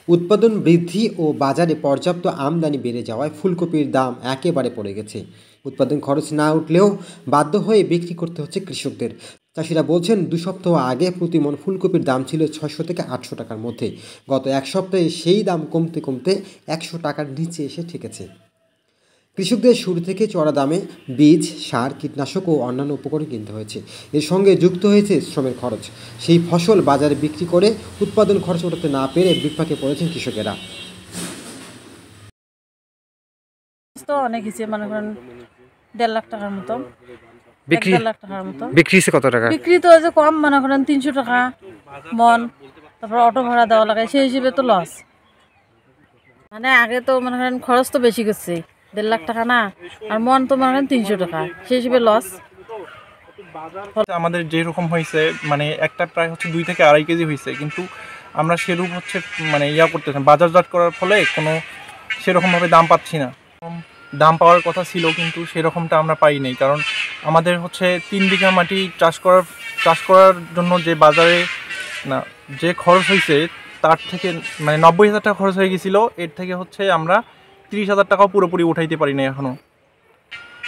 উৎপাদন বৃদ্ধি ও বাজারে পর্যাপ্ত আমদানি বেড়ে যাওয়ায় ফুলকপির দাম একেবারে পড়ে গেছে। উৎপাদন খরচ না উঠলেও বাধ্য হয়ে বিক্রি করতে হচ্ছে কৃষকদের। চাষিরা বলছেন 2 সপ্তাহ আগে প্রতি মণ ফুলকপির দাম ছিল 600 থেকে 800 টাকার মধ্যে। গত এক সপ্তাহে সেই দাম কমতে কমতে 100 টাকার নিচে এসে ঠেকেছে। কৃষকদের শুরু থেকে চড়া দামে বীজ, সার, কীটনাশক ও অন্যান্য উপকরণ কিনতে হয়েছে। এর সঙ্গে যুক্ত হয়েছে শ্রমের খরচ। সেই ফসল বাজারে বিক্রি করে উৎপাদন খরচ ওঠাতে না পেরে বিপাকে পড়েছেন কৃষকেরা। তো অনেক হিসেবে মনে করেন 1.5 লাখ টাকার মতো, বিক্রি 1.5 লাখ টাকার মতো বিক্রি হচ্ছে কত টাকা? বিক্রি তো যে কম মনে করেন 300 টাকা মন, তারপর অটো ভাড়া দেওয়া লাগে, সেই হিসেবে তো লস। মানে আগে তো মনে করেন খরচ তো বেশি করছে, 1.5 লাখ টাকা না, আর মন তো মনে করেন 300 টাকা, সেই হিসেবে লস। আমাদের যেরকম হয়েছে মানে একটা প্রায় হচ্ছে 2 থেকে 2.5 কেজি হয়েছে, কিন্তু আমরা সেরূপ হচ্ছে মানে করতেছি বাজারজাত করার ফলে কোনো সেরকমভাবে দাম পাচ্ছি না। দাম পাওয়ার কথা ছিল কিন্তু সেরকমটা আমরা পাই নাই, কারণ আমাদের হচ্ছে 3 বিঘা মাটি চাষ করার জন্য যে বাজারে না যে খরচ হয়েছে তার থেকে মানে 90,000 টাকা খরচ হয়ে গেছিলো। এর থেকে হচ্ছে আমরা 30,000 টাকাও পুরোপুরি উঠাইতে পারি না এখনও।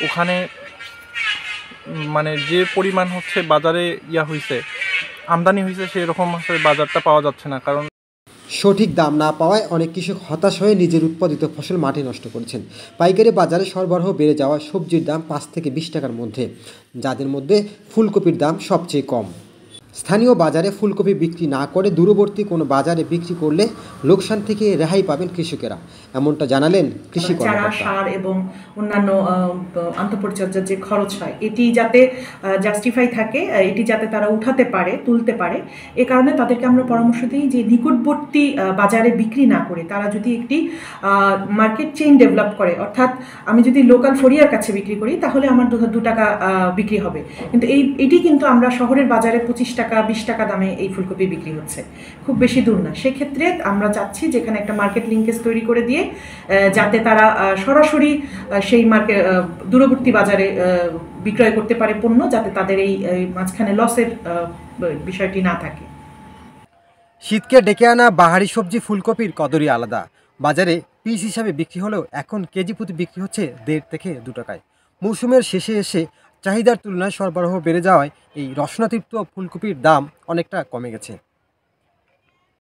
ওখানে মানে যে পরিমাণ হচ্ছে বাজারে হয়েছে, আমদানি হয়েছে, সেরকম আসলে বাজারটা পাওয়া যাচ্ছে না। কারণ সঠিক দাম না পাওয়ায় অনেক কৃষক হতাশ হয়ে নিজের উৎপাদিত ফসল মাঠে নষ্ট করেছেন। পাইকারি বাজারে সরবরাহ বেড়ে যাওয়া সবজির দাম 5 থেকে 20 টাকার মধ্যে, যাদের মধ্যে ফুলকপির দাম সবচেয়ে কম। স্থানীয় বাজারে ফুলকপি বিক্রি না করে দূরবর্তী কোনো বাজারে বিক্রি করলে লোকসান থেকে রেহাই পাবেন কৃষকেরা, এমনটা জানালেন কৃষি কর্মকর্তা। সার এবং অন্যান্য আন্তঃপরিচর্যার যে খরচ হয় এটি যাতে জাস্টিফাই থাকে, এটি যাতে তারা উঠাতে পারে, তুলতে পারে, এ কারণে তাদেরকে আমরা পরামর্শ দিই যে নিকটবর্তী বাজারে বিক্রি না করে তারা যদি একটি মার্কেট চেইন ডেভেলপ করে, অর্থাৎ আমি যদি লোকাল ফরিয়ার কাছে বিক্রি করি তাহলে আমার 2 টাকা বিক্রি হবে, কিন্তু এটি কিন্তু আমরা শহরের বাজারে 25 টাকা 20 টাকা দামে এই ফুলকপি বিক্রি হচ্ছে, খুব বেশি দূর না। সেক্ষেত্রে আমরা চাচ্ছি যেখানে একটা মার্কেট লিঙ্কেজ তৈরি করে দিয়ে যাতে তারা সরাসরি সেই দূরবর্তী বাজারে বিক্রয় করতে পারে পণ্য, যাতে তাদের এই মাঝখানে লসের বিষয়টি না থাকে। শীতকে ডেকে আনা বাহারি সবজি ফুলকপির কদরই আলাদা। বাজারে পিস হিসাবে বিক্রি হলেও এখন কেজি প্রতি বিক্রি হচ্ছে 1.5 থেকে 2 টাকায়। মৌসুমের শেষে এসে চাহিদার তুলনায় সরবরাহ বেড়ে যাওয়ায় এই রসনাতৃপ্ত ফুলকপির দাম অনেকটা কমে গেছে।